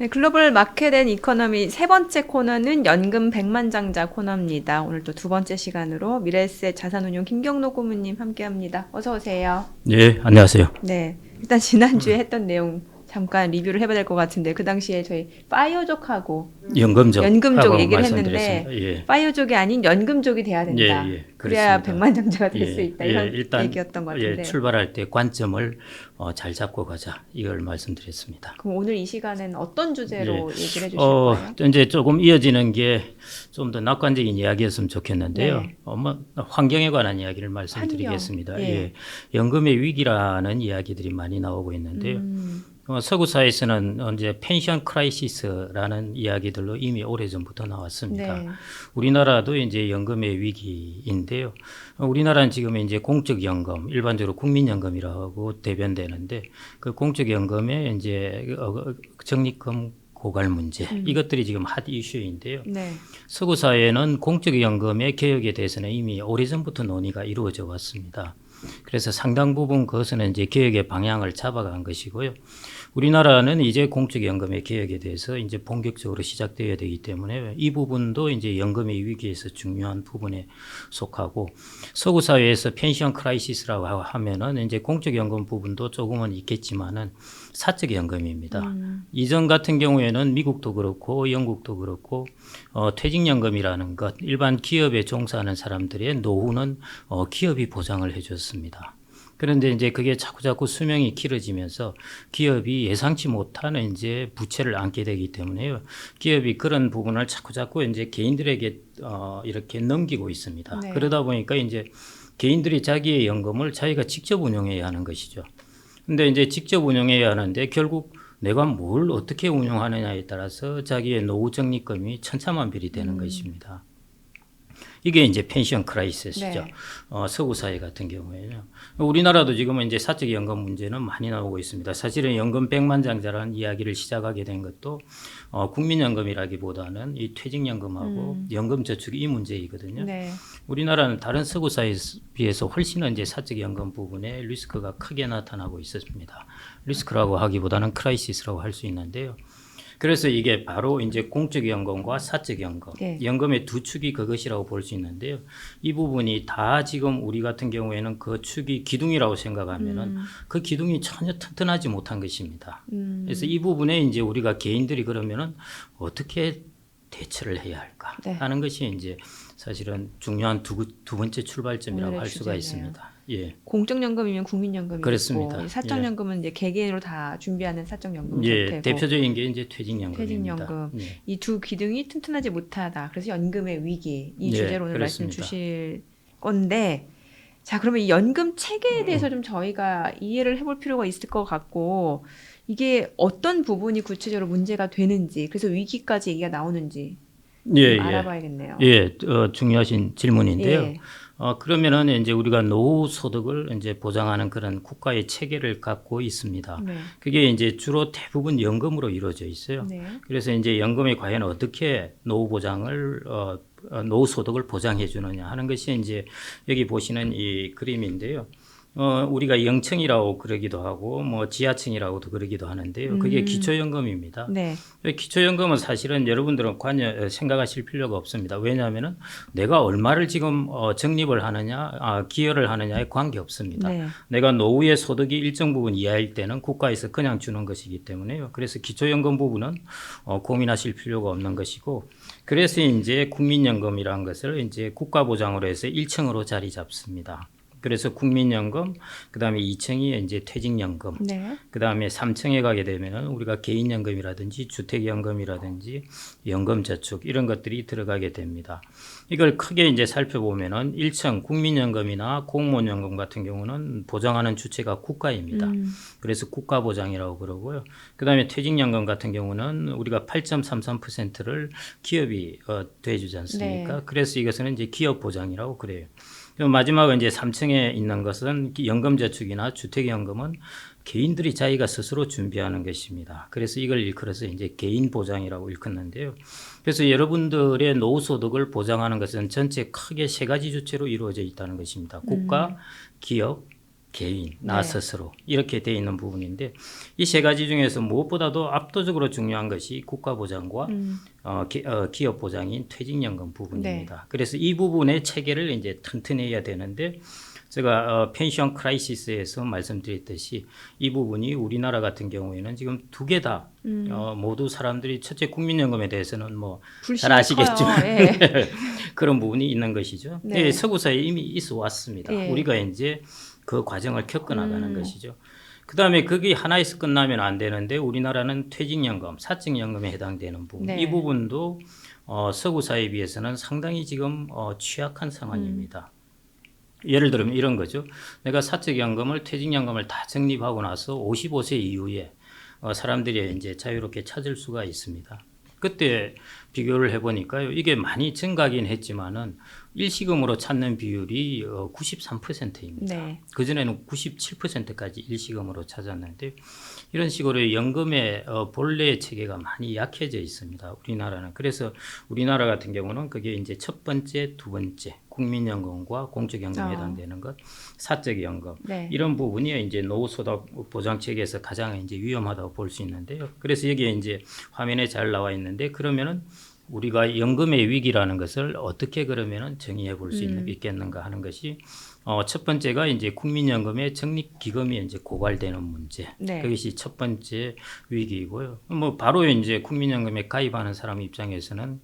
네, 글로벌 마켓 앤 이코노미 세 번째 코너는 연금 백만장자 코너입니다. 오늘 또 두 번째 시간으로 미래에셋 자산운용 김경록 고문님 함께합니다. 어서 오세요. 네, 안녕하세요. 네, 일단 지난주에 했던 내용 잠깐 리뷰를 해봐야 될 것 같은데 그 당시에 저희 파이어족하고 연금족 연금족 얘기를 말씀드렸습니다. 했는데 예. 파이어족이 아닌 연금족이 돼야 된다. 예, 예, 그래야 그렇습니다. 백만장자가 될 수 예, 있다. 예, 이런 일단 얘기였던 것 같은데. 출발할 때 관점을 잘 잡고 가자 이걸 말씀드렸습니다. 그럼 오늘 이 시간은 어떤 주제로 얘기를 해주실 어, 거예요? 이제 조금 이어지는 게 좀 더 낙관적인 이야기였으면 좋겠는데요. 네. 환경에 관한 이야기를 말씀드리겠습니다. 환경. 예. 예. 연금의 위기라는 이야기들이 많이 나오고 있는데요. 서구 사회에서는 이제 펜션 크라이시스라는 이야기들로 이미 오래전부터 나왔습니다. 네. 우리나라도 이제 연금의 위기인데요. 우리나라는 지금 이제 공적연금, 일반적으로 국민연금이라고 대변되는데 그 공적연금의 이제 적립금 고갈 문제 이것들이 지금 핫 이슈인데요. 네. 서구 사회는 공적연금의 개혁에 대해서는 이미 오래전부터 논의가 이루어져 왔습니다. 그래서 상당 부분 그것은 이제 개혁의 방향을 잡아간 것이고요. 우리나라는 이제 공적연금의 개혁에 대해서 이제 본격적으로 시작되어야 되기 때문에 이 부분도 이제 연금의 위기에서 중요한 부분에 속하고 서구 사회에서 펜션 크라이시스라고 하면은 이제 공적연금 부분도 조금은 있겠지만은 사적연금입니다. 이전 같은 경우에는 미국도 그렇고 영국도 그렇고 퇴직연금이라는 것 일반 기업에 종사하는 사람들의 노후는 기업이 보장을 해줬습니다. 그런데 이제 그게 자꾸 수명이 길어지면서 기업이 예상치 못하는 이제 부채를 안게 되기 때문에요. 기업이 그런 부분을 자꾸 이제 개인들에게 이렇게 넘기고 있습니다. 네. 그러다 보니까 이제 개인들이 자기의 연금을 자기가 직접 운용해야 하는 것이죠. 근데 이제 직접 운용해야 하는데 결국 내가 뭘 어떻게 운용하느냐에 따라서 자기의 노후 적립금이 천차만별이 되는 것입니다. 이게 이제 펜션 크라이시스죠. 네. 서구 사회 같은 경우에는 우리나라도 지금은 이제 사적 연금 문제는 많이 나오고 있습니다. 사실은 연금 백만장자라는 이야기를 시작하게 된 것도 국민연금이라기보다는 이 퇴직연금하고 연금저축 이 문제이거든요. 네. 우리나라는 다른 서구 사회에 비해서 훨씬 이제 사적 연금 부분에 리스크가 크게 나타나고 있었습니다. 리스크라고 하기보다는 크라이시스라고 할 수 있는데요. 그래서 이게 바로 이제 공적연금과 사적연금, 네. 연금의 두 축이 그것이라고 볼 수 있는데요. 이 부분이 다 지금 우리 같은 경우에는 그 축이 기둥이라고 생각하면은 그 기둥이 전혀 튼튼하지 못한 것입니다. 그래서 이 부분에 이제 우리가 개인들이 그러면은 어떻게 대처를 해야 할까 네. 하는 것이 이제 사실은 중요한 두 번째 출발점이라고 오늘의 할 수가 주제네요. 있습니다. 예. 공적연금이면 국민연금이 그렇습니다. 있고 사적연금은 이제 개개인으로 다 준비하는 사적연금 예, 형태고 대표적인 게 이제 퇴직연금입니다. 퇴직연금 예. 이 두 기둥이 튼튼하지 못하다. 그래서 연금의 위기 이 예, 주제로 오늘 말씀 그렇습니다. 주실 건데 자 그러면 이 연금 체계에 대해서 좀 저희가 이해를 해볼 필요가 있을 것 같고 이게 어떤 부분이 구체적으로 문제가 되는지 그래서 위기까지 얘기가 나오는지 예, 좀 예. 알아봐야겠네요. 예, 중요하신 질문인데요. 예. 그러면은 이제 우리가 노후 소득을 이제 보장하는 그런 국가의 체계를 갖고 있습니다. 네. 그게 이제 주로 대부분 연금으로 이루어져 있어요. 네. 그래서 이제 연금이 과연 어떻게 노후 보장을 노후 소득을 보장해 주느냐 하는 것이 이제 여기 보시는 이 그림인데요. 우리가 영층이라고 그러기도 하고 뭐 지하층이라고도 그러기도 하는데요. 그게 기초연금입니다. 네. 기초연금은 사실은 여러분들은 관여 생각하실 필요가 없습니다. 왜냐하면은 내가 얼마를 지금 적립을 하느냐, 기여를 하느냐에 관계 없습니다. 네. 내가 노후의 소득이 일정 부분 이하일 때는 국가에서 그냥 주는 것이기 때문에요. 그래서 기초연금 부분은 고민하실 필요가 없는 것이고, 그래서 이제 국민연금이라는 것을 이제 국가 보장으로 해서 1층으로 자리 잡습니다. 그래서 국민연금, 그다음에 2층이 이제 퇴직연금, 네. 그다음에 3층에 가게 되면은 우리가 개인연금이라든지 주택연금이라든지 연금저축 이런 것들이 들어가게 됩니다. 이걸 크게 이제 살펴보면은 1층 국민연금이나 공무원연금 같은 경우는 보장하는 주체가 국가입니다. 그래서 국가보장이라고 그러고요. 그다음에 퇴직연금 같은 경우는 우리가 8.33%를 기업이 대주지 않습니까? 네. 그래서 이것은 이제 기업보장이라고 그래요. 마지막은 이제 3층에 있는 것은 연금저축이나 주택연금은 개인들이 자기가 스스로 준비하는 것입니다. 그래서 이걸 일컬어서 이제 개인 보장이라고 일컫는데요. 그래서 여러분들의 노후 소득을 보장하는 것은 전체 크게 세 가지 주체로 이루어져 있다는 것입니다. 국가, 기업, 개인, 나 스스로 이렇게 돼 있는 부분인데 이 세 가지 중에서 무엇보다도 압도적으로 중요한 것이 국가 보장과 기업 보장인 퇴직연금 부분입니다. 그래서 이 부분의 체계를 이제 튼튼해야 되는데 제가 펜션 크라이시스에서 말씀드렸듯이 이 부분이 우리나라 같은 경우에는 지금 두 개 다 모두 사람들이 첫째 국민연금에 대해서는 뭐 잘 아시겠지만 예. 그런 부분이 있는 것이죠. 네. 네, 서구 사회에 이미 있어 왔습니다. 예. 우리가 이제 그 과정을 겪어나가는 것이죠. 그 다음에 그게 하나에서 끝나면 안 되는데 우리나라는 퇴직연금, 사적연금에 해당되는 부분, 네. 이 부분도 서구 사회에 비해서는 상당히 지금 취약한 상황입니다. 예를 들면 이런 거죠. 내가 사적연금을, 퇴직연금을 다 적립하고 나서 55세 이후에 사람들이 이제 자유롭게 찾을 수가 있습니다. 그때 비교를 해보니까요. 이게 많이 증가하긴 했지만은 일시금으로 찾는 비율이 93%입니다. 네. 그전에는 97%까지 일시금으로 찾았는데 이런 식으로 연금의 본래 체계가 많이 약해져 있습니다. 우리나라는. 그래서 우리나라 같은 경우는 그게 이제 첫 번째, 두 번째 국민연금과 공적연금에 해당되는 것, 사적연금 네. 이런 부분이 이제 노후소득 보장 체계에서 가장 이제 위험하다고 볼 수 있는데요. 그래서 여기에 이제 화면에 잘 나와 있는데 그러면은 우리가 연금의 위기라는 것을 어떻게 그러면은 정의해 볼 수 있겠는가 하는 것이 첫 번째가 이제 국민연금의 적립기금이 이제 고갈되는 문제. 네. 그것이 첫 번째 위기이고요. 뭐 바로 이제 국민연금에 가입하는 사람 입장에서는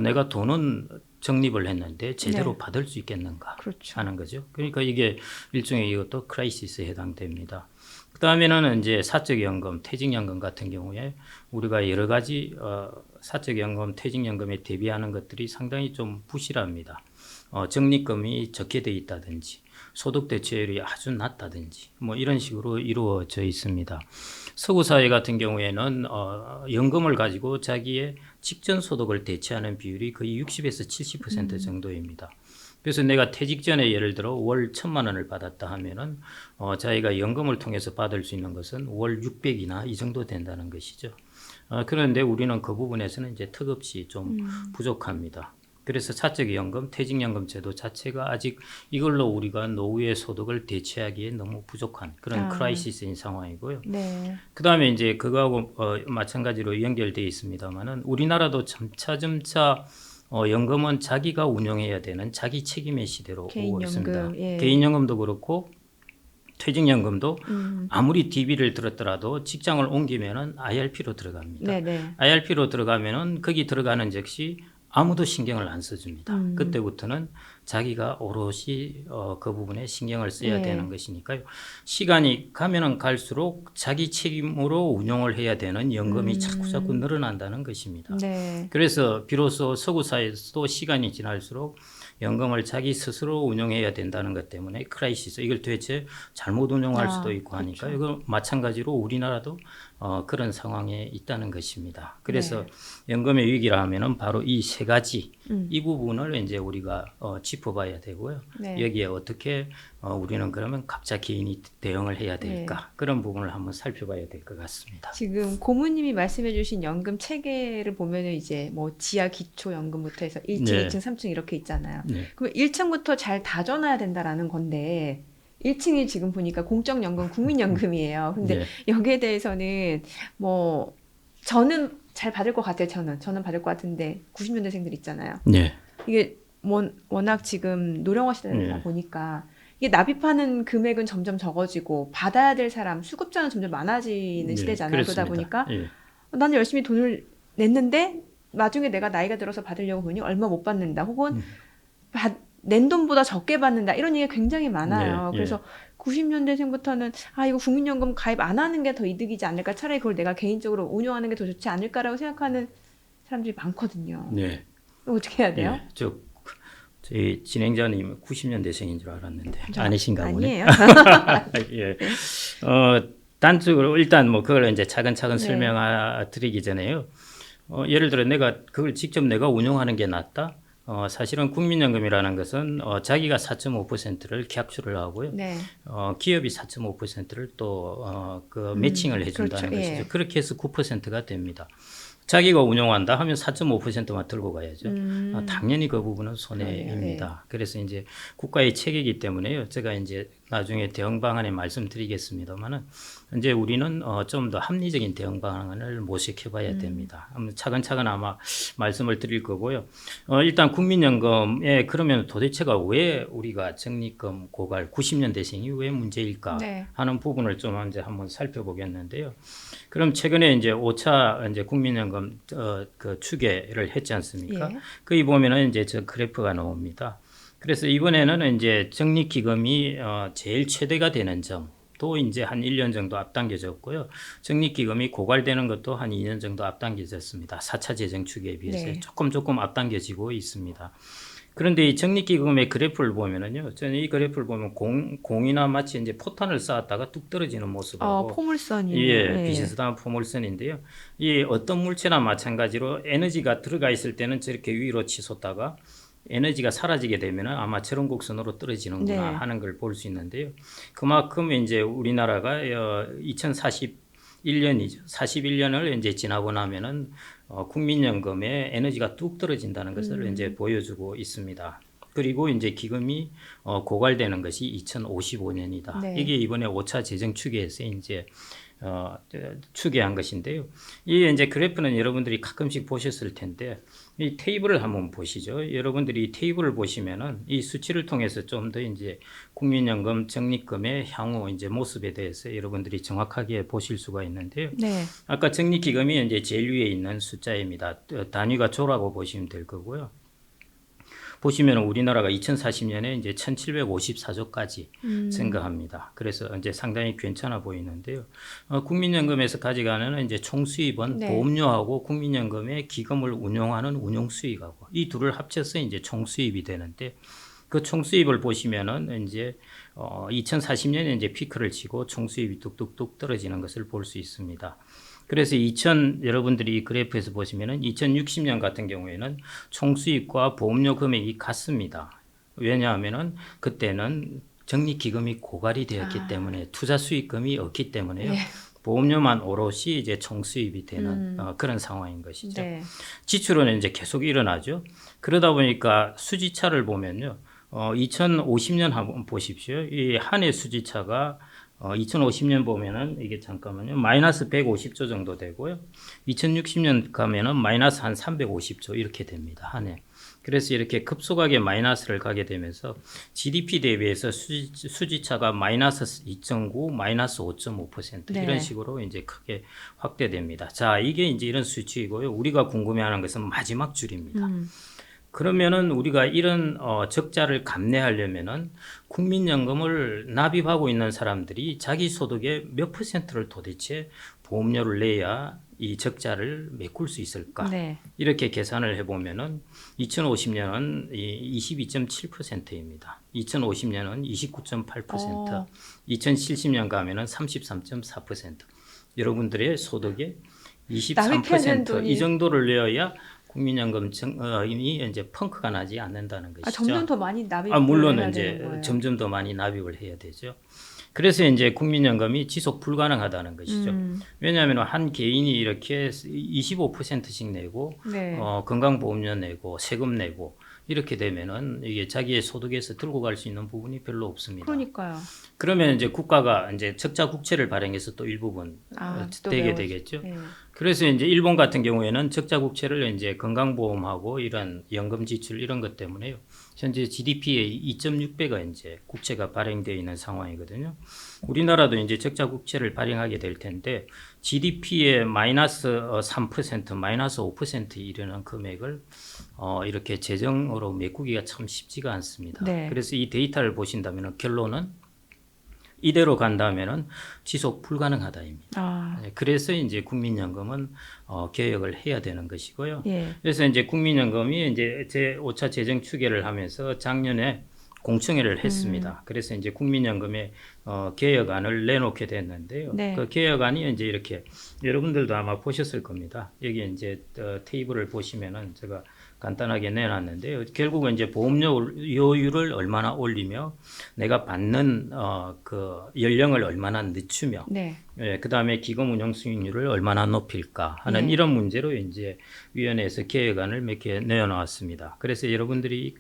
내가 돈은 적립을 했는데 제대로 네. 받을 수 있겠는가 그렇죠. 하는 거죠. 그러니까 이게 일종의 이것도 크라이시스에 해당됩니다. 그 다음에는 이제 사적연금, 퇴직연금 같은 경우에 우리가 여러 가지 사적연금, 퇴직연금에 대비하는 것들이 상당히 좀 부실합니다. 적립금이 적게 돼 있다든지 소득 대체율이 아주 낮다든지 뭐 이런 식으로 이루어져 있습니다. 서구 사회 같은 경우에는 연금을 가지고 자기의 직전 소득을 대체하는 비율이 거의 60에서 70% 정도입니다. 그래서 내가 퇴직 전에 예를 들어 월 1,000만 원을 받았다 하면은 자기가 연금을 통해서 받을 수 있는 것은 월 600이나 이 정도 된다는 것이죠. 그런데 우리는 그 부분에서는 이제 턱없이 좀 부족합니다. 그래서 사적연금, 퇴직연금 제도 자체가 아직 이걸로 우리가 노후의 소득을 대체하기에 너무 부족한 그런 크라이시스인 상황이고요. 네. 그 다음에 이제 그거하고 마찬가지로 연결되어 있습니다만은 우리나라도 점차 연금은 자기가 운영해야 되는 자기 책임의 시대로 오고 있습니다. 예. 개인연금도 그렇고 퇴직연금도 아무리 DB를 들었더라도 직장을 옮기면은 IRP로 들어갑니다. 네네. IRP로 들어가면은 거기 들어가는 즉시 아무도 신경을 안 써줍니다. 그때부터는 자기가 오롯이 그 부분에 신경을 써야 네. 되는 것이니까요. 시간이 가면은 갈수록 자기 책임으로 운용을 해야 되는 연금이 자꾸 늘어난다는 것입니다. 네. 그래서 비로소 서구 사회에서도 시간이 지날수록 연금을 자기 스스로 운영해야 된다는 것 때문에 크라이시스 이걸 도대체 잘못 운영할 수도 있고 하니까 이거 마찬가지로 우리나라도 그런 상황에 있다는 것입니다. 그래서 연금의 위기라 하면은 바로 이 세 가지 이 부분을 이제 우리가 짚어봐야 되고요. 네. 여기에 어떻게 우리는 그러면 각자 개인이 대응을 해야 될까 그런 부분을 한번 살펴봐야 될 것 같습니다. 지금 고모님이 말씀해주신 연금 체계를 보면은 이제 뭐 지하 기초 연금부터 해서 1층, 네. 2층, 3층 이렇게 있잖아요. 네. 그럼 1층부터 잘 다져놔야 된다라는 건데 1층이 지금 보니까 공적연금, 국민연금이에요. 근데 네. 여기에 대해서는 뭐 저는 잘 받을 것 같아요. 저는 받을 것 같은데 90년대생들 있잖아요. 네. 이게 워낙 지금 노령화 시대다 네. 보니까 이게 납입하는 금액은 점점 적어지고 받아야 될 사람 수급자는 점점 많아지는 네, 시대잖아요. 그렇습니다. 그러다 보니까 예. 나는 열심히 돈을 냈는데 나중에 내가 나이가 들어서 받으려고 보니 얼마 못 받는다. 혹은 낸 돈보다 적게 받는다. 이런 얘기가 굉장히 많아요. 네, 그래서 90년대생부터는 이거 국민연금 가입 안 하는 게 더 이득이지 않을까. 차라리 그걸 내가 개인적으로 운용하는 게 더 좋지 않을까라고 생각하는 사람들이 많거든요. 네. 어떻게 해야 돼요? 예. 저희 진행자님 90년대생인 줄 알았는데 아니신가 보네. 아니에요. 예. 단적으로 일단 뭐 그걸 이제 차근차근 네. 설명드리기 전에요. 예를 들어 내가 그걸 직접 내가 운용하는 게 낫다. 사실은 국민연금이라는 것은 자기가 4.5%를 기합수를 하고요. 네. 기업이 4.5%를 또 그 매칭을 해준다는 그렇죠. 것이죠. 예. 그렇게 해서 9%가 됩니다. 자기가 운용한다 하면 4.5%만 들고 가야죠. 당연히 그 부분은 손해입니다. 그래서 이제 국가의 체계이기 때문에요. 제가 이제 나중에 대응 방안에 말씀드리겠습니다만은 이제 우리는 좀 더 합리적인 대응 방안을 모색해봐야 됩니다. 차근차근 아마 말씀을 드릴 거고요. 일단 국민연금에 그러면 도대체가 왜 우리가 적립금 고갈 90년대생이 왜 문제일까 네. 하는 부분을 좀 이제 한번 살펴보겠는데요. 그럼 최근에 이제 5차 이제 국민연금 그 추계를 했지 않습니까? 예. 거기 보면은 이제 저 그래프가 나옵니다. 그래서 이번에는 이제 적립기금이 제일 최대가 되는 점도 이제 한 1년 정도 앞당겨졌고요. 적립기금이 고갈되는 것도 한 2년 정도 앞당겨졌습니다. 4차 재정 추계에 비해서 네. 조금 앞당겨지고 있습니다. 그런데 이 적립기금의 그래프를 보면은요, 저는 이 그래프를 보면 공이나 마치 이제 포탄을 쌓았다가 뚝 떨어지는 모습하고 포물선이요. 예, 예. 비슷한 포물선인데요. 이 어떤 물체나 마찬가지로 에너지가 들어가 있을 때는 저렇게 위로 치솟다가 에너지가 사라지게 되면 아마 저런 곡선으로 떨어지는구나 네. 하는 걸 볼 수 있는데요. 그만큼 이제 우리나라가 2041년이죠. 41년을 이제 지나고 나면은 국민연금에 에너지가 뚝 떨어진다는 것을 이제 보여주고 있습니다. 그리고 이제 기금이 고갈되는 것이 2055년이다. 네. 이게 이번에 5차 재정 추계에서 이제 추계한 것인데요. 이 이제 그래프는 여러분들이 가끔씩 보셨을 텐데 이 테이블을 한번 보시죠. 여러분들이 이 테이블을 보시면은 이 수치를 통해서 좀 더 이제 국민연금 적립금의 향후 이제 모습에 대해서 여러분들이 정확하게 보실 수가 있는데요. 네. 아까 적립기금이 이제 제일 위에 있는 숫자입니다. 단위가 조라고 보시면 될 거고요. 보시면 우리나라가 2040년에 이제 1754조까지 증가합니다. 그래서 이제 상당히 괜찮아 보이는데요. 국민연금에서 가져가는 이제 총수입은 네. 보험료하고 국민연금의 기금을 운용하는 운용수익하고 이 둘을 합쳐서 이제 총수입이 되는데 그 총수입을 보시면은 이제 2040년에 이제 피크를 치고 총수입이 뚝뚝뚝 떨어지는 것을 볼 수 있습니다. 그래서 여러분들이 이 그래프에서 보시면은 2060년 같은 경우에는 총수입과 보험료 금액이 같습니다. 왜냐하면은 그때는 적립기금이 고갈이 되었기 때문에 투자 수익금이 없기 때문에요. 예. 보험료만 오롯이 이제 총수입이 되는 그런 상황인 것이죠. 네. 지출은 이제 계속 일어나죠. 그러다 보니까 수지차를 보면요. 2050년 한번 보십시오. 이 한 해 수지차가 2050년 보면은 이게 잠깐만요. 마이너스 150조 정도 되고요. 2060년 가면은 마이너스 한 350조 이렇게 됩니다. 한 해. 그래서 이렇게 급속하게 마이너스를 가게 되면서 GDP 대비해서 수지차가 마이너스 2.9, 마이너스 5.5% 네. 이런 식으로 이제 크게 확대됩니다. 자, 이게 이제 이런 수치이고요. 우리가 궁금해하는 것은 마지막 줄입니다. 그러면은 우리가 이런 적자를 감내하려면은 국민연금을 납입하고 있는 사람들이 자기 소득의 몇 %를 도대체 보험료를 내야 이 적자를 메꿀 수 있을까? 네. 이렇게 계산을 해보면은 2050년은 22.7%입니다. 2050년은 29.8%, 2070년 가면은 33.4%. 여러분들의 소득의 납입해야 되는 23% 돈이 이 정도를 내어야 국민연금이 이제 펑크가 나지 않는다는 것이죠. 점점 더 많이 납입을 물론 해야 이제 되는 거예요. 점점 더 많이 납입을 해야 되죠. 그래서 이제 국민연금이 지속 불가능하다는 것이죠. 왜냐하면 한 개인이 이렇게 25%씩 내고 네. 건강보험료 내고 세금 내고 이렇게 되면은 이게 자기의 소득에서 들고 갈 수 있는 부분이 별로 없습니다. 그러니까요. 그러면 이제 국가가 이제 적자 국채를 발행해서 또 일부분 또 되게 매우- 되겠죠. 네. 그래서 이제 일본 같은 경우에는 적자 국채를 이제 건강보험하고 이런 연금 지출 이런 것 때문에요. 현재 GDP의 2.6배가 이제 국채가 발행되어 있는 상황이거든요. 우리나라도 이제 적자 국채를 발행하게 될 텐데 GDP의 마이너스 3%, 마이너스 5% 이르는 금액을 이렇게 재정으로 메꾸기가 참 쉽지가 않습니다. 네. 그래서 이 데이터를 보신다면 결론은 이대로 간다면은 지속 불가능하다입니다. 그래서 이제 국민연금은 개혁을 해야 되는 것이고요. 예. 그래서 이제 국민연금이 이제 제 5차 재정 추계를 하면서 작년에 공청회를 했습니다. 그래서 이제 국민연금의 개혁안을 내놓게 됐는데요. 네. 그 개혁안이 이제 이렇게 여러분들도 아마 보셨을 겁니다. 여기 이제 테이블을 보시면은 제가 간단하게 내놨는데요. 결국은 이제 보험료율을 얼마나 올리며 내가 받는 그 연령을 얼마나 늦추며 네. 예, 그다음에 기금 운용 수익률을 얼마나 높일까 하는 네. 이런 문제로 이제 위원회에서 개혁안을 몇 개 내어놓았습니다. 그래서 여러분들이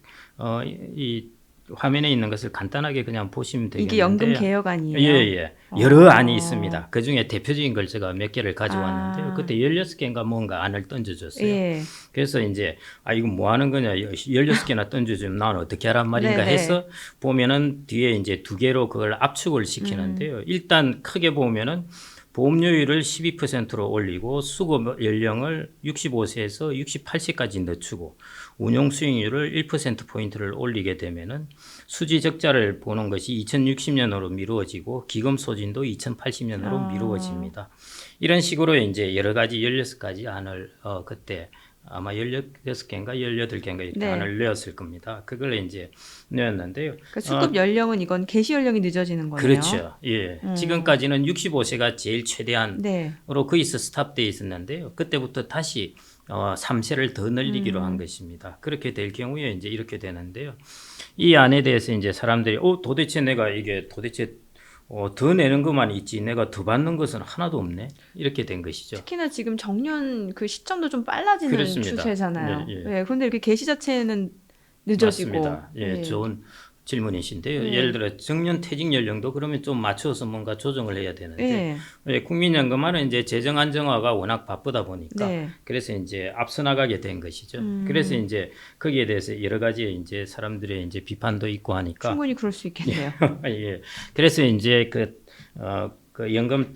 이 화면에 있는 것을 간단하게 그냥 보시면 되겠는데 이게 연금 개혁안이에요. 예. 여러 안이 있습니다. 그중에 대표적인 걸 제가 몇 개를 가져왔는데요. 아. 그때 16개인가 뭔가 안을 던져줬어요. 예. 그래서 이제 이거 뭐 하는 거냐 16개나 던져주면 나는 어떻게 하란 말인가 네네. 해서 보면은 뒤에 이제 2개로 그걸 압축을 시키는데요. 일단 크게 보면은 보험료율을 12%로 올리고 수급 연령을 65세에서 68세까지 늦추고 운용 수익률을 1%포인트를 올리게 되면은 수지 적자를 보는 것이 2060년으로 미루어지고 기금 소진도 2080년으로 미루어집니다. 이런 식으로 이제 여러 가지 16가지 안을 그때 아마 16개인가 18개인가 이렇게 네. 안을 내었을 겁니다. 그걸 이제 내었는데요. 그러니까 수급 연령은 이건 개시 연령이 늦어지는 거네요. 그렇죠. 예. 지금까지는 65세가 제일 최대한으로 네. 거기서 스탑돼 있었는데요. 그때부터 다시 3세를 더 늘리기로 한 것입니다. 그렇게 될 경우에 이제 이렇게 되는데요. 이 안에 대해서 이제 사람들이 도대체 내가 이게 도대체 더 내는 것만 있지 내가 더 받는 것은 하나도 없네 이렇게 된 것이죠. 특히나 지금 정년 그 시점도 좀 빨라지는 그렇습니다. 추세잖아요. 예. 그런데 이렇게 개시 자체는 늦어지고. 맞습니다. 예, 좋은 질문이신데요. 예. 예를 들어 정년 퇴직 연령도 그러면 좀 맞춰서 뭔가 조정을 해야 되는데 예. 국민연금은 이제 재정 안정화가 워낙 바쁘다 보니까 네. 그래서 이제 앞서 나가게 된 것이죠. 그래서 이제 거기에 대해서 여러 가지 이제 사람들의 이제 비판도 있고 하니까 충분히 그럴 수 있겠네요. 예. 그래서 이제 그 연금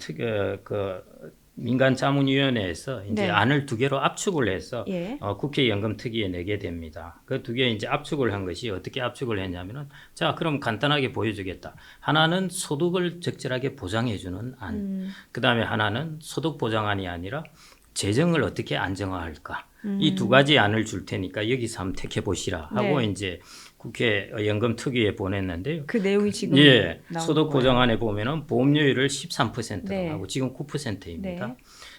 민간자문위원회에서 이제 네. 안을 2개로 압축을 해서 예. 국회 연금특위에 내게 됩니다. 그 2개 이제 압축을 한 것이 어떻게 압축을 했냐면은 자 그럼 간단하게 보여주겠다. 하나는 소득을 적절하게 보장해주는 안. 그 다음에 하나는 소득 보장안이 아니라 재정을 어떻게 안정화할까. 이 2가지 안을 줄 테니까 여기서 한번 택해 보시라 하고 네. 이제 국회 연금특위에 보냈는데요. 그 내용이 지금 예, 나온 소득 거예요. 보장안에 보면은 보험료율을 13%로 네. 하고 지금 9%입니다. 네.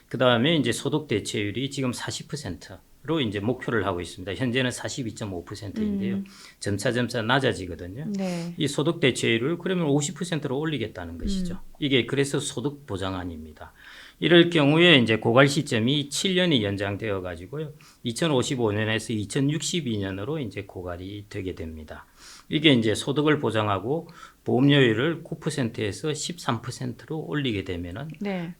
그 다음에 이제 소득 대체율이 지금 40%로 이제 목표를 하고 있습니다. 현재는 42.5%인데요. 점차 낮아지거든요. 네. 이 소득 대체율을 그러면 50%로 올리겠다는 것이죠. 이게 그래서 소득 보장안입니다. 이럴 경우에 이제 고갈 시점이 7년이 연장되어 가지고요. 2055년에서 2062년으로 이제 고갈이 되게 됩니다. 이게 이제 소득을 보장하고 보험료율을 9%에서 13%로 올리게 되면은 네.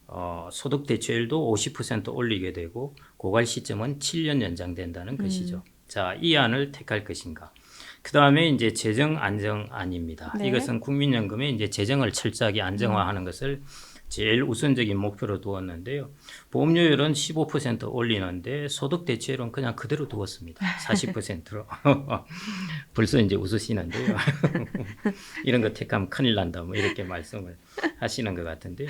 소득 대체율도 50% 올리게 되고 고갈 시점은 7년 연장된다는 것이죠. 자, 이 안을 택할 것인가? 그 다음에 이제 재정 안정안입니다. 네. 이것은 국민연금의 이제 재정을 철저하게 안정화하는 것을 제일 우선적인 목표로 두었는데요. 보험료율은 15% 올리는데 소득 대체율은 그냥 그대로 두었습니다. 40%로. 벌써 이제 웃으시는데요. 이런 거 택하면 큰일 난다. 뭐 이렇게 말씀을 하시는 것 같은데요.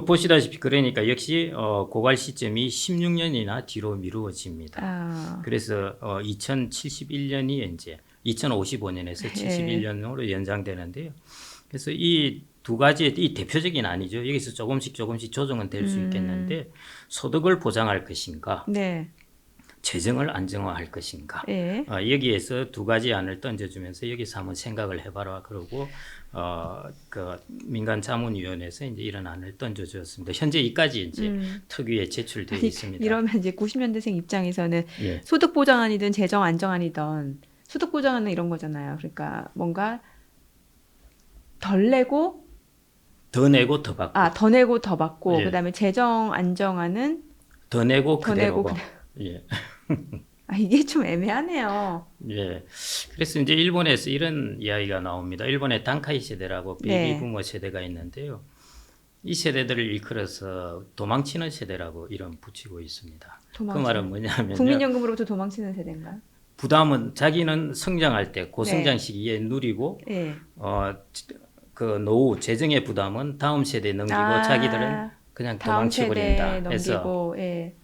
보시다시피 그러니까 역시 고갈 시점이 16년이나 뒤로 미루어집니다. 그래서 2071년이 이제 2055년에서 71년으로 연장되는데요. 그래서 이 2가지 이 대표적인 안이죠. 여기서 조금씩 조정은 될 수 있겠는데 소득을 보장할 것인가, 네. 재정을 안정화할 것인가. 예. 여기에서 2가지 안을 던져주면서 여기서 한번 생각을 해봐라. 그러고 그 민간자문위원회에서 이제 이런 안을 던져주었습니다. 현재 이까지 이제 특위에 제출되어 있습니다. 이러면 이제 90년대생 입장에서는 예. 소득 보장안이든 재정 안정안이든 소득 보장안은 이런 거잖아요. 그러니까 뭔가 덜 내고 더 내고 더 받고. 더 내고 더 받고 예. 그다음에 재정 안정안은 더 내고 더 내고 그대로고. 예. 이게 좀 애매하네요. 예. 그래서 이제 일본에서 이런 이야기가 나옵니다. 일본의 단카이 세대라고 베이비 네. 부모 세대가 있는데요. 이 세대들을 일컬어서 도망치는 세대라고 이름 붙이고 있습니다. 그 말은 뭐냐면요. 국민연금으로부터 도망치는 세대인가요? 부담은 자기는 성장할 때 고성장 시기에 누리고 예. 그 노후 재정의 부담은 다음 세대에 넘기고 자기들은 그냥 다음 도망쳐 세대에 버린다 해서 넘기고 예.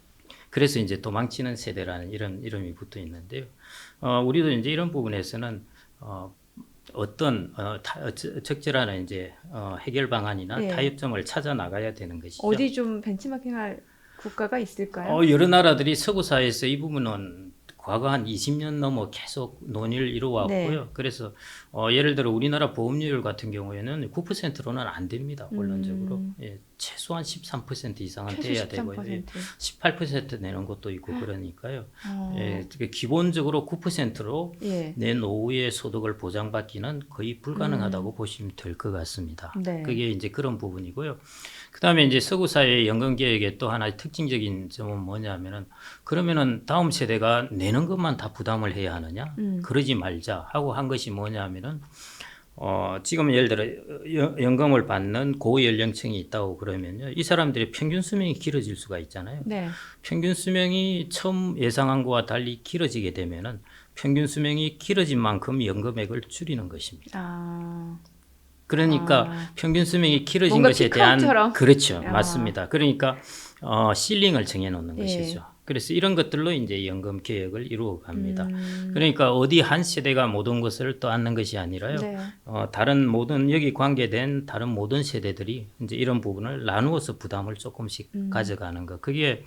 그래서 이제 도망치는 세대라는 이런 이름이 붙어 있는데요. 우리도 이제 이런 부분에서는 어떤 적절한 이제 해결 방안이나 예. 타협점을 찾아 나가야 되는 것이죠. 어디 좀 벤치마킹할 국가가 있을까요? 여러 나라들이 서구 사회에서 이 부분은 과거 한 20년 넘어 계속 논의를 이루어왔고요. 네. 그래서 예를 들어 우리나라 보험료율 같은 경우에는 9%로는 안 됩니다. 원론적으로. 예, 최소한 13% 이상은 최소 돼야 되고요. 13%. 예, 18% 내는 것도 있고 그러니까요. 어. 예, 기본적으로 9%로 예. 내 노후의 소득을 보장받기는 거의 불가능하다고 보시면 될 것 같습니다. 네. 그게 이제 그런 부분이고요. 그다음에 이제 서구 사회의 연금 계획의 또 하나의 특징적인 점은 뭐냐면은 그러면은 다음 세대가 내는 것만 다 부담을 해야 하느냐? 그러지 말자 하고 한 것이 뭐냐면은 지금 예를 들어 연금을 받는 고연령층이 있다고 그러면요. 이 사람들의 평균 수명이 길어질 수가 있잖아요. 네. 평균 수명이 처음 예상한 것과 달리 길어지게 되면은 평균 수명이 길어진 만큼 연금액을 줄이는 것입니다. 아. 그러니까 평균 수명이 길어진 뭔가 것에 대한 킥아웃처럼. 그렇죠. 아. 맞습니다. 그러니까 실링을 정해 놓는 예. 것이죠. 그래서 이런 것들로 이제 연금 개혁을 이루어 갑니다. 그러니까 어디 한 세대가 모든 것을 떠안는 것이 아니라요. 네. 다른 모든 여기 관계된 다른 모든 세대들이 이제 이런 부분을 나누어서 부담을 조금씩 가져가는 것. 그게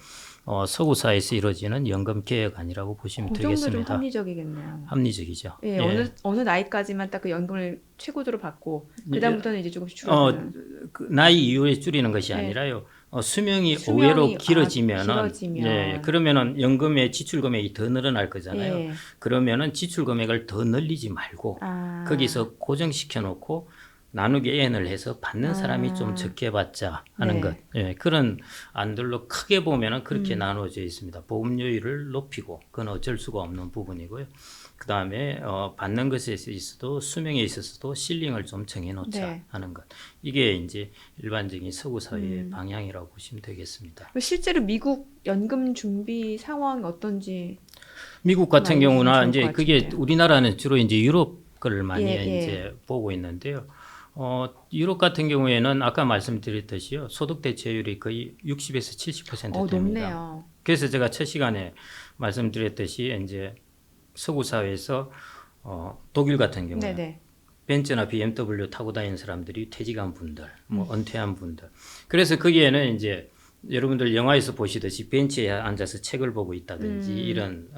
서구 사회에서 이루어지는 연금 개혁안이라고 보시면 그 정도 좀 되겠습니다. 합리적이겠네요. 합리적이죠. 예, 예. 어느 나이까지만 딱 그 연금을 최고조로 받고 그다음부터는 이제 조금씩 줄여가는. 그 나이 이후에 줄이는 것이 네. 아니라요. 수명이 수명이, 의외로 길어지면은 길어지면. 예, 그러면은 연금의 지출 금액이 더 늘어날 거잖아요. 예. 그러면은 지출 금액을 더 늘리지 말고 아. 거기서 고정시켜 놓고 나누기 n을 해서 받는 사람이 아. 좀 적게 받자 하는 네. 것. 예, 그런 안들로 크게 보면은 그렇게 나누어져 있습니다. 보험료율을 높이고 그건 어쩔 수가 없는 부분이고요. 그 다음에 받는 것에 있어도 수명에 있어서도 실링을 좀 정해놓자 네. 하는 것. 이게 이제 일반적인 서구 사회의 방향이라고 보시면 되겠습니다. 실제로 미국 연금 준비 상황 어떤지. 미국 같은 알려주시면 경우나 좋을 이제 것 그게 같은데요. 우리나라는 주로 이제 유럽 걸 많이 예, 예. 이제 보고 있는데요. 유럽 같은 경우에는 아까 말씀드렸듯이요. 소득 대체율이 거의 60에서 70% 됩니다. 높네요. 그래서 제가 첫 시간에 말씀드렸듯이 이제 서구 사회에서 독일 같은 경우에 네네. 벤츠나 BMW 타고 다니는 사람들이 퇴직한 분들, 뭐 은퇴한 분들. 그래서 거기에는 이제 여러분들 영화에서 보시듯이 벤치에 앉아서 책을 보고 있다든지 이런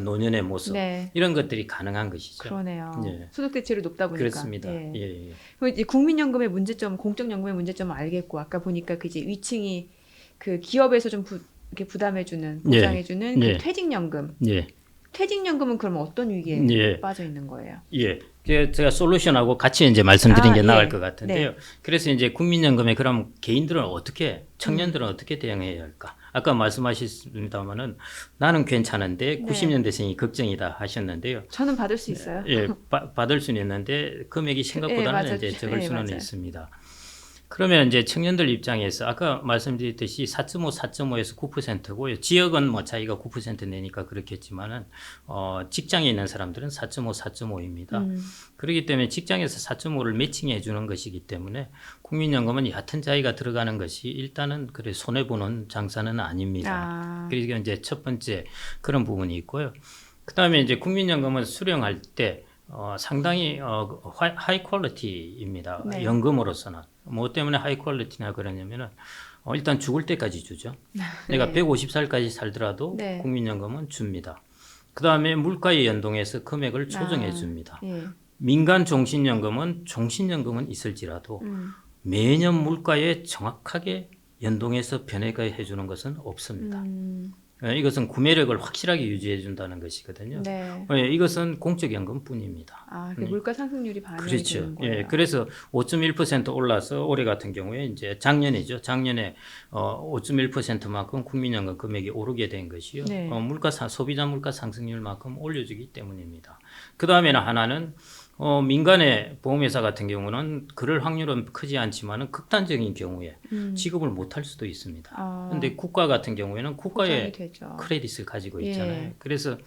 노년의 모습 네. 이런 것들이 가능한 것이죠. 그러네요. 예. 소득 대체율이 높다 보니까. 그렇습니다. 예. 예, 예. 그리고 이제 국민연금의 문제점, 공적연금의 문제점을 알겠고 아까 보니까 그 이제 위층이 그 기업에서 좀 이렇게 부담해주는 예. 보장해주는 예. 그 퇴직연금. 예. 퇴직연금은 그럼 어떤 위기에 예. 빠져 있는 거예요? 예. 제가 솔루션하고 같이 이제 말씀드린 게 예. 나을 것 같은데요. 네. 그래서 이제 국민연금에 그럼 개인들은 어떻게, 청년들은 어떻게 대응해야 할까? 아까 말씀하셨습니다마는 나는 괜찮은데 90년대생이 걱정이다 하셨는데요. 저는 받을 수 있어요. 예, 받을 수는 있는데 금액이 생각보다는 맞아요. 이제 적을 예, 수는 맞아요. 있습니다. 그러면 이제 청년들 입장에서 아까 말씀드렸듯이 4.5, 4.5에서 9%고요. 지역은 뭐 자기가 9% 내니까 그렇겠지만은 직장에 있는 사람들은 4.5, 4.5입니다. 그렇기 때문에 직장에서 4.5를 매칭해 주는 것이기 때문에 국민연금은 얕은 자기가 들어가는 것이 일단은 그래 손해 보는 장사는 아닙니다. 아. 그러니까 이제 첫 번째 그런 부분이 있고요. 그다음에 이제 국민연금은 수령할 때 상당히 하이 퀄리티입니다. 네. 연금으로서는. 뭐 때문에 하이 퀄리티냐 그러냐면은 일단 죽을 때까지 주죠. 내가 네. 150살까지 살더라도 네. 국민연금은 줍니다. 그다음에 물가에 연동해서 금액을 조정해 줍니다. 예. 민간 종신연금은 있을지라도 매년 물가에 정확하게 연동해서 변액해 주는 것은 없습니다. 이것은 구매력을 확실하게 유지해 준다는 것이거든요. 네. 이것은 공적연금뿐입니다. 아, 그 물가 상승률이 반영이 그렇죠. 되는 거예요. 예, 그래서 5.1% 올라서 올해 같은 경우에 이제 작년이죠. 작년에 5.1%만큼 국민연금 금액이 오르게 된 것이요. 네. 소비자 물가 상승률만큼 올려주기 때문입니다. 그 다음에는 하나는 민간의 보험회사 같은 경우는 그럴 확률은 크지 않지만은 극단적인 경우에 지급을 못할 수도 있습니다. 그런데 국가 같은 경우에는 국가의 보장이 되죠. 크레딧을 가지고 있잖아요. 예. 그래서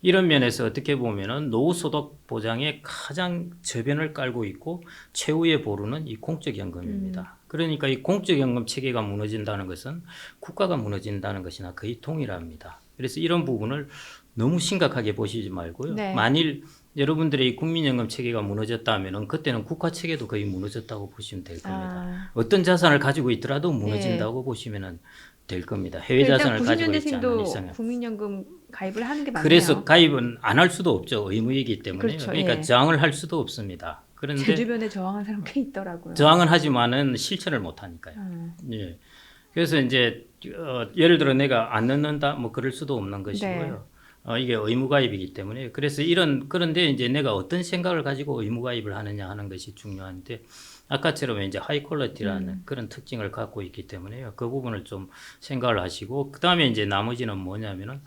이런 면에서 어떻게 보면은 노후소득 보장의 가장 저변을 깔고 있고 최후의 보루는 이 공적연금입니다. 그러니까 이 공적연금 체계가 무너진다는 것은 국가가 무너진다는 것이나 거의 동일합니다. 그래서 이런 부분을 너무 심각하게 보시지 말고요. 네. 만일 여러분들의 이 국민연금 체계가 무너졌다면은 그때는 국가 체계도 거의 무너졌다고 보시면 될 겁니다. 어떤 자산을 가지고 있더라도 무너진다고 보시면은 될 겁니다. 해외 자산을 일단 가지고 있지 않은 90년대생도 이상은. 국민연금 가입을 하는 게 맞네요. 그래서 가입은 안 할 수도 없죠. 의무이기 때문에. 그렇죠. 그러니까 예. 저항을 할 수도 없습니다. 제 그런데 주변에 저항한 사람 꽤 있더라고요. 저항은 하지만은 실천을 못 하니까요. 예. 그래서 이제 예를 들어 내가 안 넣는다 뭐 그럴 수도 없는 것이고요. 이게 의무 가입이기 때문에 그래서 그런데 이제 내가 어떤 생각을 가지고 의무 가입을 하느냐 하는 것이 중요한데 아까처럼 이제 하이 퀄리티라는 그런 특징을 갖고 있기 때문에요. 그 부분을 좀 생각을 하시고 그다음에 이제 나머지는 뭐냐면은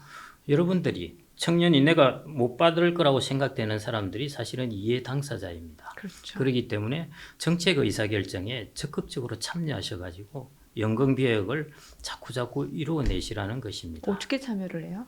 여러분들이 청년이 내가 못 받을 거라고 생각되는 사람들이 사실은 이해 당사자입니다. 그렇죠. 그렇기 때문에 정책 의사결정에 적극적으로 참여하셔가지고 연금 개혁을 자꾸자꾸 이루어내시라는 것입니다. 어떻게 참여를 해요?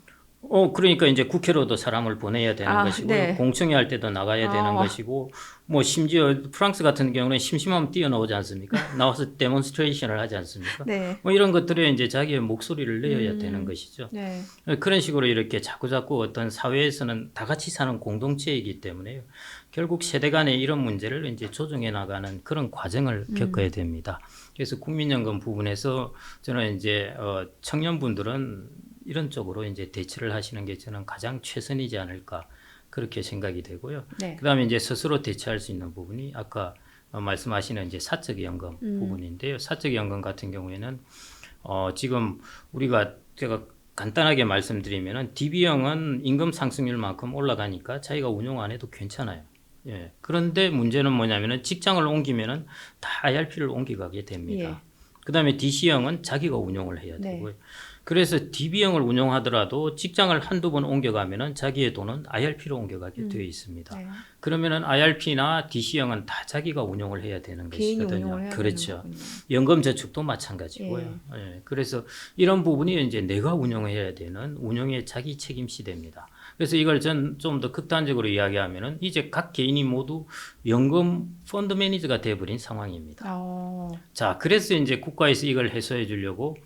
그러니까 이제 국회로도 사람을 보내야 되는 것이고 네. 공청회 할 때도 나가야 되는 것이고 뭐 심지어 프랑스 같은 경우는 심심하면 뛰어나오지 않습니까? 나와서 데몬스트레이션을 하지 않습니까? 네. 뭐 이런 것들에 이제 자기의 목소리를 내야 되는 것이죠. 네. 그런 식으로 이렇게 자꾸자꾸 어떤 사회에서는 다 같이 사는 공동체이기 때문에요. 결국 세대 간의 이런 문제를 이제 조정해 나가는 그런 과정을 겪어야 됩니다. 그래서 국민연금 부분에서 저는 이제 청년분들은 이런 쪽으로 이제 대처를 하시는 게 저는 가장 최선이지 않을까 그렇게 생각이 되고요. 네. 그다음에 이제 스스로 대처할 수 있는 부분이 아까 말씀하시는 이제 사적 연금 부분인데요. 사적 연금 같은 경우에는 지금 제가 간단하게 말씀드리면은 DB형은 임금 상승률만큼 올라가니까 자기가 운용 안 해도 괜찮아요. 예. 그런데 문제는 뭐냐면은 직장을 옮기면은 다 IRP를 옮겨가게 됩니다. 예. 그다음에 DC형은 자기가 운용을 해야 네. 되고요. 그래서 DB형을 운용하더라도 직장을 한두 번 옮겨가면은 자기의 돈은 IRP로 옮겨가게 되어 있습니다. 네. 그러면은 IRP나 DC형은 다 자기가 운용을 해야 되는 개인이 것이거든요. 운용을 해야 그렇죠. 되는 거군요. 연금저축도 마찬가지고요. 예. 그래서 이런 부분이 이제 내가 운영해야 되는 운영의 자기 책임 시대입니다. 그래서 이걸 전 좀 더 극단적으로 이야기하면은 이제 각 개인이 모두 연금 펀드 매니저가 돼버린 상황입니다. 자, 그래서 이제 국가에서 이걸 해소해 주려고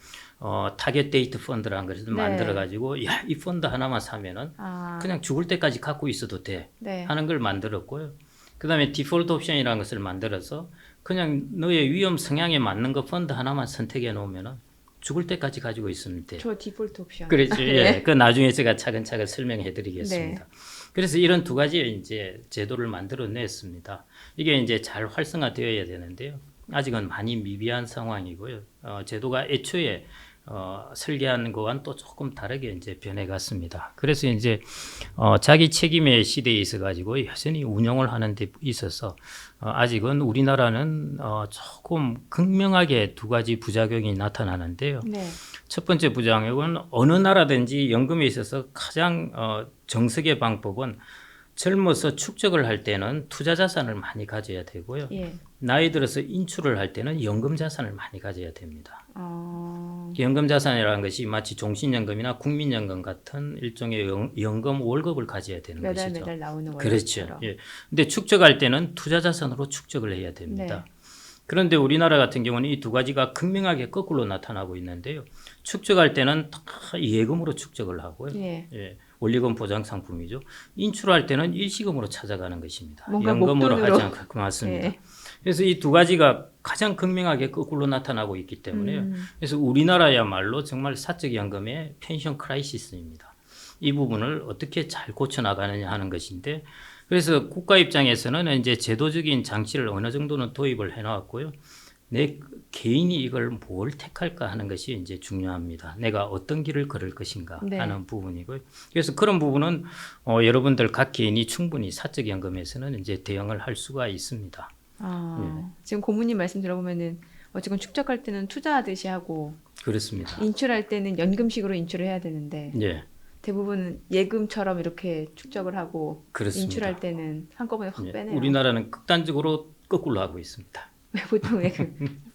타겟 데이트 펀드라는 것을 네. 만들어 가지고 야, 이 펀드 하나만 사면은 그냥 죽을 때까지 갖고 있어도 돼 네. 하는 걸 만들었고요. 그다음에 디폴트 옵션이라는 것을 만들어서 그냥 너의 위험 성향에 맞는 거 펀드 하나만 선택해 놓으면은 죽을 때까지 가지고 있으면 돼. 저 디폴트 옵션. 그렇죠. 예. 네. 그 나중에 제가 차근차근 설명해 드리겠습니다. 네. 그래서 이런 두 가지 이제 제도를 만들어 냈습니다. 이게 이제 잘 활성화되어야 되는데요. 아직은 많이 미비한 상황이고요. 제도가 애초에 설계한 거와는 또 조금 다르게 이제 변해갔습니다. 그래서 이제 자기 책임의 시대에 있어 가지고 여전히 운영을 하는 데 있어서 아직은 우리나라는 조금 극명하게 두 가지 부작용이 나타나는데요. 네. 첫 번째 부작용은 어느 나라든지 연금에 있어서 가장 정석의 방법은 젊어서 축적을 할 때는 투자 자산을 많이 가져야 되고요. 예. 나이 들어서 인출을 할 때는 연금 자산을 많이 가져야 됩니다. 어. 연금 자산이라는 것이 마치 종신연금이나 국민연금 같은 일종의 연금 월급을 가져야 되는 매달 것이죠. 매달 나오는 그렇죠. 월급처럼. 예. 근데 축적할 때는 투자 자산으로 축적을 해야 됩니다. 네. 그런데 우리나라 같은 경우는 이 두 가지가 극명하게 거꾸로 나타나고 있는데요. 축적할 때는 다 예금으로 축적을 하고요. 예. 예. 원리금 보장 상품이죠. 인출할 때는 일시금으로 찾아가는 것입니다. 뭔가 연금으로 목돈으로. 하지 않고 맞습니다. 예. 그래서 이 두 가지가 가장 극명하게 거꾸로 나타나고 있기 때문에요. 그래서 우리나라야말로 정말 사적 연금의 펜션 크라이시스입니다. 이 부분을 어떻게 잘 고쳐 나가느냐 하는 것인데, 그래서 국가 입장에서는 이제 제도적인 장치를 어느 정도는 도입을 해놨고요. 내 개인이 이걸 뭘 택할까 하는 것이 이제 중요합니다. 내가 어떤 길을 걸을 것인가 네. 하는 부분이고요. 그래서 그런 부분은 여러분들 각 개인이 충분히 사적 연금에서는 이제 대응을 할 수가 있습니다. 지금 고모님 말씀 들어보면은 어쨌건 축적할 때는 투자하듯이 하고 그렇습니다. 인출할 때는 연금식으로 인출을 해야 되는데 예, 대부분은 예금처럼 이렇게 축적을 하고 그렇습니다. 인출할 때는 한꺼번에 확 예, 빼내요. 우리나라는 극단적으로 거꾸로 하고 있습니다. 보통 왜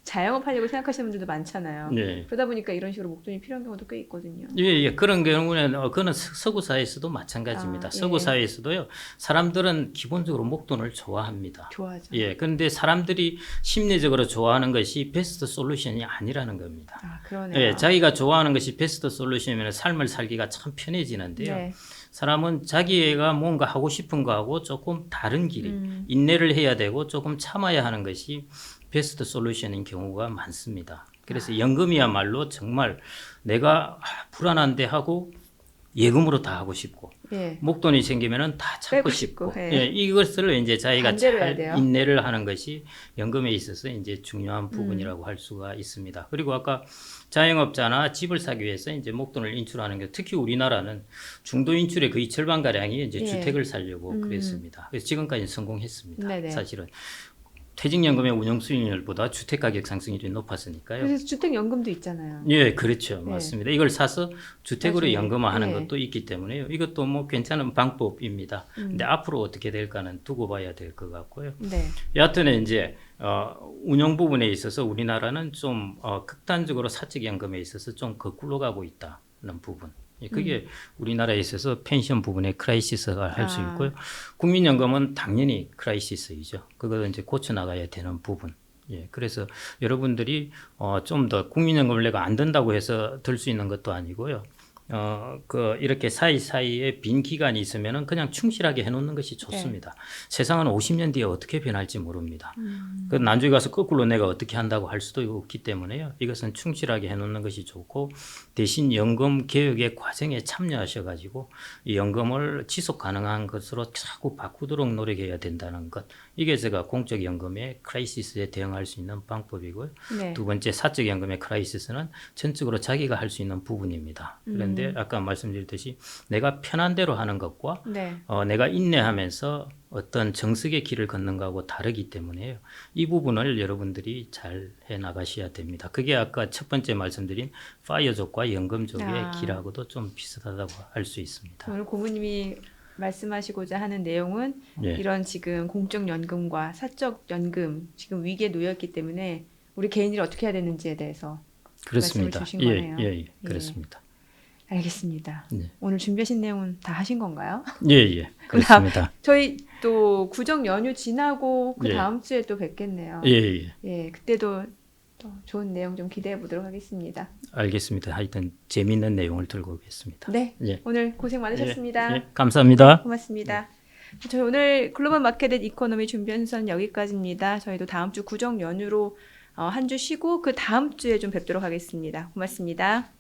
자영업 하려고 생각하시는 분들도 많잖아요. 예. 그러다 보니까 이런 식으로 목돈이 필요한 경우도 꽤 있거든요. 예, 그런 경우는 그거는 서구 사회에서도 마찬가지입니다. 서구 예. 사회에서도요. 사람들은 기본적으로 목돈을 좋아합니다. 좋아하죠. 예, 그런데 사람들이 심리적으로 좋아하는 것이 베스트 솔루션이 아니라는 겁니다. 그러네요. 예, 자기가 좋아하는 것이 베스트 솔루션이면 삶을 살기가 참 편해지는데요. 네. 사람은 자기가 뭔가 하고 싶은 거하고 조금 다른 길이 인내를 해야 되고 조금 참아야 하는 것이 베스트 솔루션인 경우가 많습니다. 그래서 연금이야말로 정말 내가 불안한데 하고 예금으로 다 하고 싶고 예. 목돈이 생기면은 다 빼고 찾고 싶고, 싶고 예. 예, 이것을 이제 자기가 반대로 해야 잘 돼요. 인내를 하는 것이 연금에 있어서 이제 중요한 부분이라고 할 수가 있습니다. 그리고 아까 자영업자나 집을 사기 위해서 이제 목돈을 인출하는 게 특히 우리나라는 중도 인출의 거의 절반 가량이 이제 예. 주택을 살려고 그랬습니다. 그래서 지금까지 성공했습니다. 네네. 사실은 퇴직연금의 운용 수익률보다 주택 가격 상승률이 높았으니까요. 그래서 주택연금도 있잖아요. 예, 그렇죠. 네. 맞습니다. 이걸 사서 주택으로 나중에. 연금화하는 예. 것도 있기 때문에요. 이것도 뭐 괜찮은 방법입니다. 근데 앞으로 어떻게 될까는 두고 봐야 될 것 같고요. 네. 여하튼 이제 운용 부분에 있어서 우리나라는 좀 극단적으로 사적연금에 있어서 좀 거꾸로 가고 있다는 부분. 예, 그게 우리나라에 있어서 펜션 부분에 크라이시스가 할 수 있고요. 국민연금은 당연히 크라이시스이죠. 그걸 이제 고쳐 나가야 되는 부분. 예, 그래서 여러분들이 좀 더 국민연금을 내가 안 든다고 해서 들 수 있는 것도 아니고요. 이렇게 사이사이에 빈 기간이 있으면은 그냥 충실하게 해놓는 것이 좋습니다. 세상은 50년 뒤에 어떻게 변할지 모릅니다. 그 나중에 가서 거꾸로 내가 어떻게 한다고 할 수도 없기 때문에요. 이것은 충실하게 해놓는 것이 좋고 대신 연금 개혁의 과정에 참여하셔가지고 이 연금을 지속 가능한 것으로 자꾸 바꾸도록 노력해야 된다는 것. 이게 제가 공적연금의 크라이시스에 대응할 수 있는 방법이고요. 네. 두 번째 사적연금의 크라이시스는 전적으로 자기가 할 수 있는 부분입니다. 그런데 아까 말씀드렸듯이 내가 편한 대로 하는 것과 네. 내가 인내하면서 어떤 정석의 길을 걷는 거하고 다르기 때문에요. 이 부분을 여러분들이 잘 해나가셔야 됩니다. 그게 아까 첫 번째 말씀드린 파이어족과 연금족의 길하고도 좀 비슷하다고 할 수 있습니다. 오늘 고모님이 말씀하시고자 하는 내용은 예. 이런 지금 공적연금과 사적연금 지금 위기에 놓였기 때문에 우리 개인이 어떻게 해야 되는지에 대해서 그렇습니다. 말씀을 주신 거네요. 예, 그렇습니다. 알겠습니다. 네. 오늘 준비하신 내용은 다 하신 건가요? 예, 그렇습니다. 저희 또 구정 연휴 지나고 그 예. 다음 주에 또 뵙겠네요. 예. 예, 그때도 또 좋은 내용 좀 기대해 보도록 하겠습니다. 알겠습니다. 하여튼 재미있는 내용을 들고 오겠습니다. 네, 예. 오늘 고생 많으셨습니다. 예, 감사합니다. 고맙습니다. 저희 오늘 글로벌 마켓 앤 이코노미 준비한 순서는 여기까지입니다. 저희도 다음 주 구정 연휴로 한 주 쉬고 그 다음 주에 좀 뵙도록 하겠습니다. 고맙습니다.